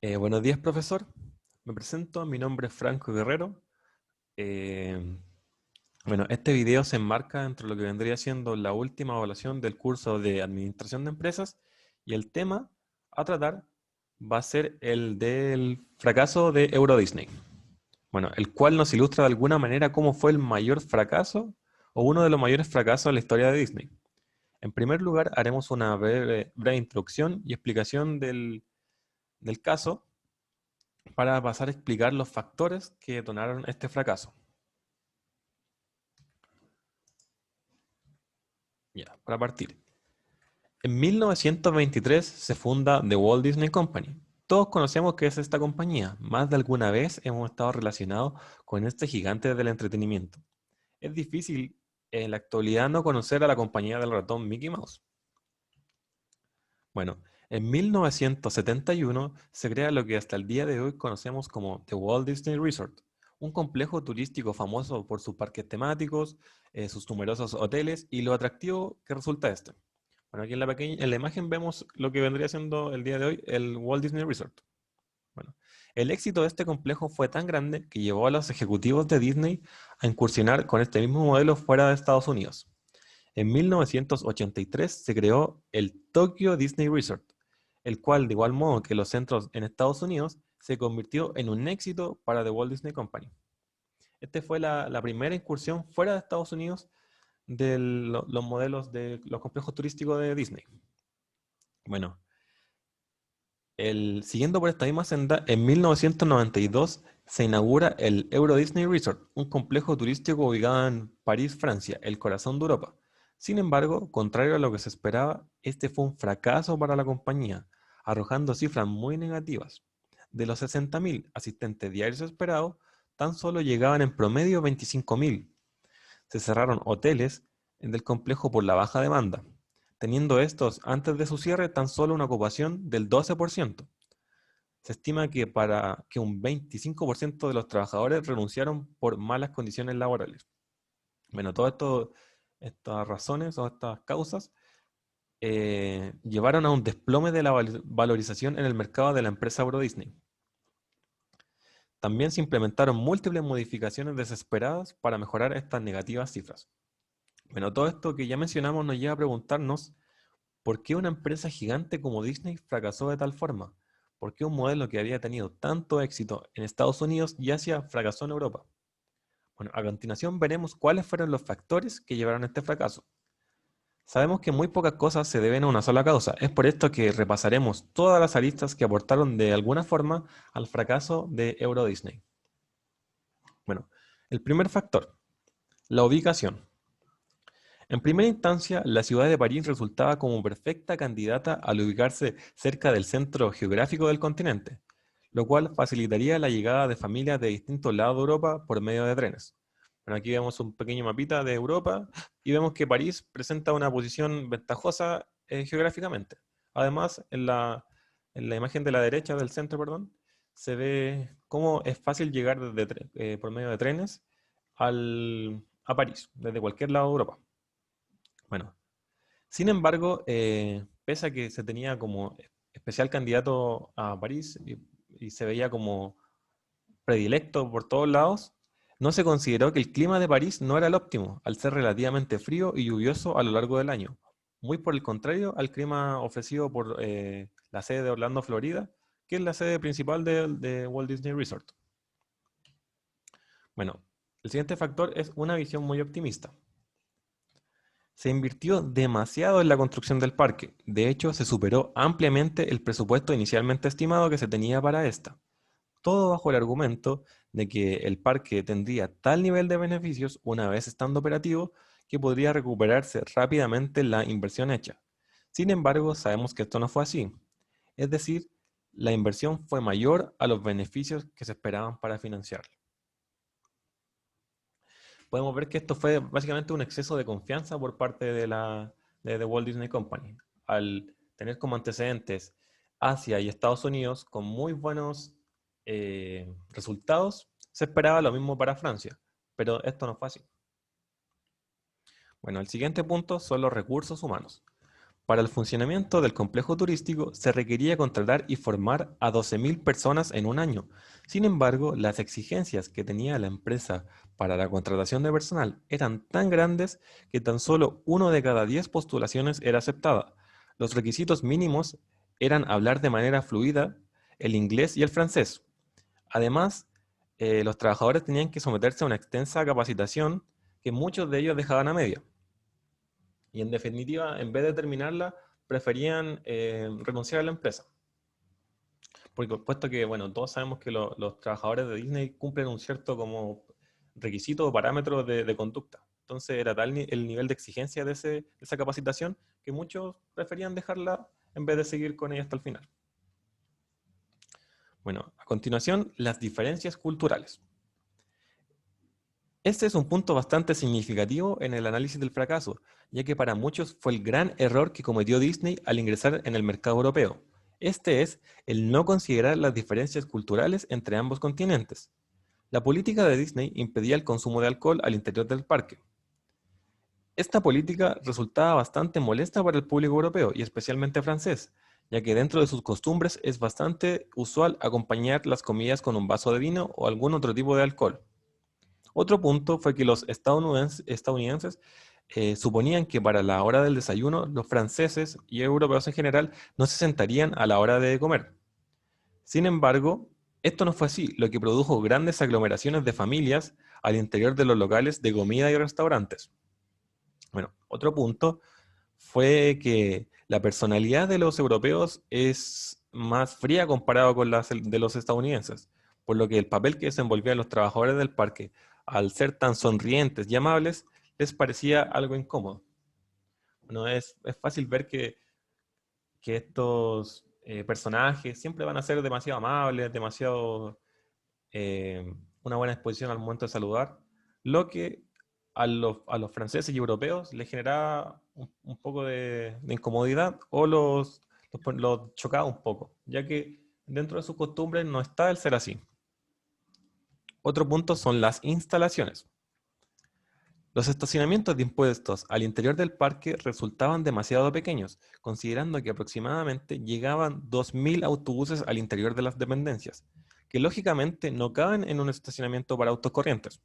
Buenos días, profesor. Me presento, mi nombre es Franco Guerrero. Eh, este video se enmarca dentro de lo que vendría siendo la última evaluación del curso de Administración de Empresas y el tema a tratar va a ser el del fracaso de Euro Disney. Bueno, el cual nos ilustra de alguna manera cómo fue el mayor fracaso o uno de los mayores fracasos de la historia de Disney. En primer lugar, haremos una breve introducción y explicación del caso para pasar a explicar los factores que detonaron este fracaso. Ya, para partir. En 1923 se funda The Walt Disney Company. Todos conocemos qué es esta compañía. Más de alguna vez hemos estado relacionados con este gigante del entretenimiento. Es difícil en la actualidad no conocer a la compañía del ratón Mickey Mouse. Bueno, en 1971 se crea lo que hasta el día de hoy conocemos como The Walt Disney Resort, un complejo turístico famoso por sus parques temáticos, sus numerosos hoteles y lo atractivo que resulta este. Bueno, aquí en la imagen vemos lo que vendría siendo el día de hoy el Walt Disney Resort. Bueno, el éxito de este complejo fue tan grande que llevó a los ejecutivos de Disney a incursionar con este mismo modelo fuera de Estados Unidos. En 1983 se creó el Tokyo Disney Resort, el cual, de igual modo que los centros en Estados Unidos, se convirtió en un éxito para The Walt Disney Company. Esta fue la primera incursión fuera de Estados Unidos de los modelos de los complejos turísticos de Disney. Bueno, siguiendo por esta misma senda, en 1992 se inaugura el Euro Disney Resort, un complejo turístico ubicado en París, Francia, el corazón de Europa. Sin embargo, contrario a lo que se esperaba, este fue un fracaso para la compañía, arrojando cifras muy negativas. De los 60.000 asistentes diarios esperados, tan solo llegaban en promedio 25.000. Se cerraron hoteles del complejo por la baja demanda, teniendo estos antes de su cierre tan solo una ocupación del 12%. Se estima que para que un 25% de los trabajadores renunciaron por malas condiciones laborales. Bueno, todas estas razones o estas causas llevaron a un desplome de la valorización en el mercado de la empresa Euro Disney. También se implementaron múltiples modificaciones desesperadas para mejorar estas negativas cifras. Bueno, todo esto que ya mencionamos nos lleva a preguntarnos ¿por qué una empresa gigante como Disney fracasó de tal forma? ¿Por qué un modelo que había tenido tanto éxito en Estados Unidos y Asia fracasó en Europa? Bueno, a continuación veremos cuáles fueron los factores que llevaron a este fracaso. Sabemos que muy pocas cosas se deben a una sola causa. Es por esto que repasaremos todas las aristas que aportaron de alguna forma al fracaso de Euro Disney. Bueno, el primer factor, la ubicación. En primera instancia, la ciudad de París resultaba como perfecta candidata al ubicarse cerca del centro geográfico del continente, lo cual facilitaría la llegada de familias de distintos lados de Europa por medio de trenes. Bueno, aquí vemos un pequeño mapita de Europa y vemos que París presenta una posición ventajosa geográficamente. Además, en la imagen de la derecha del centro, perdón, se ve cómo es fácil llegar por medio de trenes a París, desde cualquier lado de Europa. Bueno, sin embargo, pese a que se tenía como especial candidato a París y se veía como predilecto por todos lados, no se consideró que el clima de París no era el óptimo, al ser relativamente frío y lluvioso a lo largo del año. Muy por el contrario al clima ofrecido por la sede de Orlando, Florida, que es la sede principal de Walt Disney Resort. Bueno, el siguiente factor es una visión muy optimista. Se invirtió demasiado en la construcción del parque. De hecho, se superó ampliamente el presupuesto inicialmente estimado que se tenía para esta. Todo bajo el argumento de que el parque tendría tal nivel de beneficios una vez estando operativo que podría recuperarse rápidamente la inversión hecha. Sin embargo, sabemos que esto no fue así. Es decir, la inversión fue mayor a los beneficios que se esperaban para financiarlo. Podemos ver que esto fue básicamente un exceso de confianza por parte de The Walt Disney Company. Al tener como antecedentes Asia y Estados Unidos con muy buenos resultados, se esperaba lo mismo para Francia, pero esto no fue así. Bueno, el siguiente punto son los recursos humanos. Para el funcionamiento del complejo turístico se requería contratar y formar a 12.000 personas en un año. Sin embargo, las exigencias que tenía la empresa para la contratación de personal eran tan grandes que tan solo uno de cada 10 postulaciones era aceptada. Los requisitos mínimos eran hablar de manera fluida el inglés y el francés. Además, los trabajadores tenían que someterse a una extensa capacitación que muchos de ellos dejaban a media. Y en definitiva, en vez de terminarla, preferían renunciar a la empresa. Porque puesto que, bueno, todos sabemos que los trabajadores de Disney cumplen un cierto como requisito o parámetro de conducta. Entonces era tal el nivel de exigencia de esa capacitación que muchos preferían dejarla en vez de seguir con ella hasta el final. Bueno, a continuación, las diferencias culturales. Este es un punto bastante significativo en el análisis del fracaso, ya que para muchos fue el gran error que cometió Disney al ingresar en el mercado europeo. Este es el no considerar las diferencias culturales entre ambos continentes. La política de Disney impedía el consumo de alcohol al interior del parque. Esta política resultaba bastante molesta para el público europeo y especialmente francés, ya que dentro de sus costumbres es bastante usual acompañar las comidas con un vaso de vino o algún otro tipo de alcohol. Otro punto fue que los estadounidenses suponían que para la hora del desayuno los franceses y europeos en general no se sentarían a la hora de comer. Sin embargo, esto no fue así, lo que produjo grandes aglomeraciones de familias al interior de los locales de comida y restaurantes. Bueno, otro punto fue que la personalidad de los europeos es más fría comparado con la de los estadounidenses, por lo que el papel que desenvolvían los trabajadores del parque, al ser tan sonrientes y amables, les parecía algo incómodo. Bueno, es fácil ver que estos personajes siempre van a ser demasiado amables, demasiado una buena exposición al momento de saludar, lo que a los franceses y europeos les generaba un poco de incomodidad o los chocaba un poco, ya que dentro de sus costumbres no está el ser así. Otro punto son las instalaciones. Los estacionamientos de impuestos al interior del parque resultaban demasiado pequeños, considerando que aproximadamente llegaban 2.000 autobuses al interior de las dependencias, que lógicamente no caben en un estacionamiento para autos corrientes.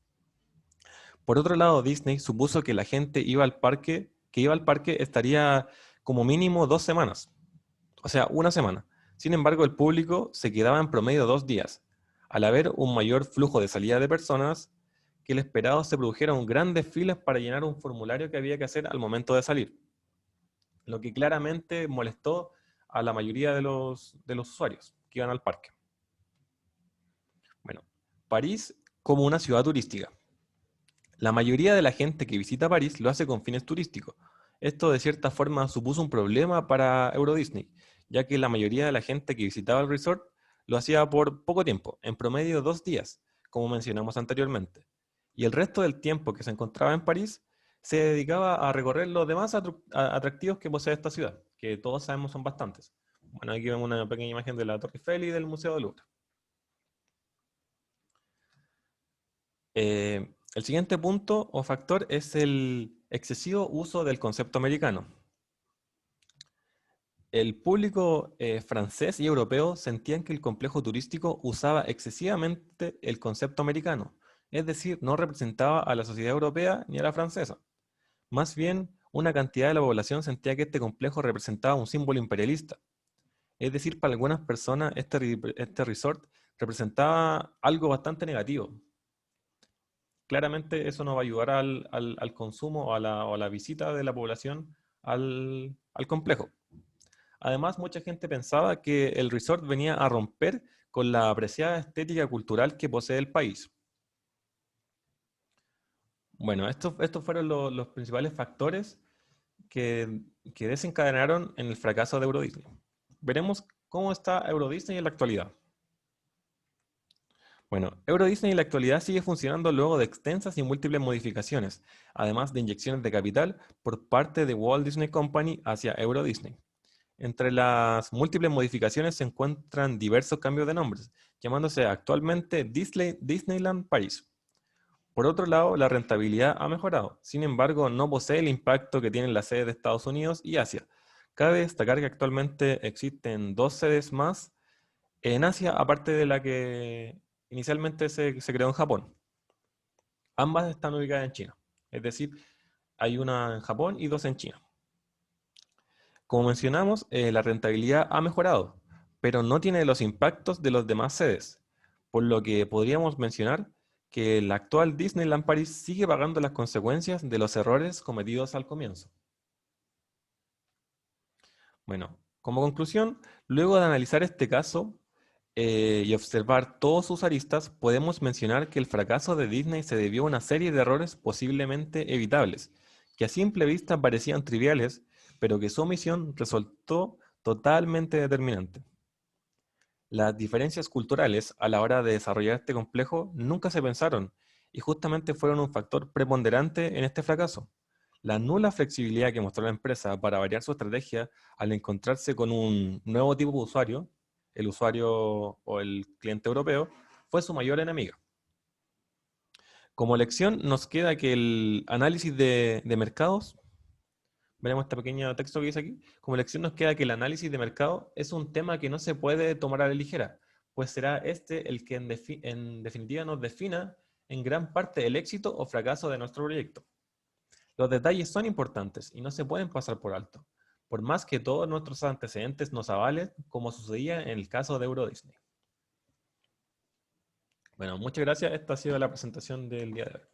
Por otro lado, Disney supuso que la gente que iba al parque estaría como mínimo 2 semanas, o sea, una semana. Sin embargo, el público se quedaba en promedio 2 días. Al haber un mayor flujo de salida de personas, que el esperado se produjeron grandes filas para llenar un formulario que había que hacer al momento de salir, lo que claramente molestó a la mayoría de los usuarios que iban al parque. Bueno, París como una ciudad turística. La mayoría de la gente que visita París lo hace con fines turísticos. Esto de cierta forma supuso un problema para Euro Disney, ya que la mayoría de la gente que visitaba el resort lo hacía por poco tiempo, en promedio 2 días, como mencionamos anteriormente. Y el resto del tiempo que se encontraba en París se dedicaba a recorrer los demás atractivos que posee esta ciudad, que todos sabemos son bastantes. Bueno, aquí vemos una pequeña imagen de la Torre Eiffel y del Museo del Louvre. El siguiente punto o factor es el excesivo uso del concepto americano. El público francés y europeo sentían que el complejo turístico usaba excesivamente el concepto americano, es decir, no representaba a la sociedad europea ni a la francesa. Más bien, una cantidad de la población sentía que este complejo representaba un símbolo imperialista. Es decir, para algunas personas este resort representaba algo bastante negativo. Claramente eso no va a ayudar al consumo o a la visita de la población al complejo. Además, mucha gente pensaba que el resort venía a romper con la apreciada estética cultural que posee el país. Bueno, estos fueron los principales factores que desencadenaron en el fracaso de Euro Disney. Veremos cómo está Euro Disney en la actualidad. Bueno, Euro Disney en la actualidad sigue funcionando luego de extensas y múltiples modificaciones, además de inyecciones de capital por parte de Walt Disney Company hacia Euro Disney. Entre las múltiples modificaciones se encuentran diversos cambios de nombres, llamándose actualmente Disneyland Paris. Por otro lado, la rentabilidad ha mejorado, sin embargo, no posee el impacto que tienen las sedes de Estados Unidos y Asia, Cabe destacar que actualmente existen 2 sedes más en Asia, aparte de la que inicialmente se creó en Japón. Ambas están ubicadas en China. Es decir, hay una en Japón y 2 en China. Como mencionamos, la rentabilidad ha mejorado, pero no tiene los impactos de los demás sedes, por lo que podríamos mencionar que el actual Disneyland Paris sigue pagando las consecuencias de los errores cometidos al comienzo. Bueno, como conclusión, luego de analizar este caso y observar todos sus aristas, podemos mencionar que el fracaso de Disney se debió a una serie de errores posiblemente evitables, que a simple vista parecían triviales, pero que su omisión resultó totalmente determinante. Las diferencias culturales a la hora de desarrollar este complejo nunca se pensaron y justamente fueron un factor preponderante en este fracaso. La nula flexibilidad que mostró la empresa para variar su estrategia al encontrarse con un nuevo tipo de usuario, el usuario o el cliente europeo, fue su mayor enemiga. Como lección nos queda que el análisis de mercados, veremos este pequeño texto que dice aquí, como lección nos queda que el análisis de mercado es un tema que no se puede tomar a la ligera, pues será este el que en definitiva nos defina en gran parte el éxito o fracaso de nuestro proyecto. Los detalles son importantes y no se pueden pasar por alto, por más que todos nuestros antecedentes nos avalen, como sucedía en el caso de Euro Disney. Bueno, muchas gracias. Esta ha sido la presentación del día de hoy.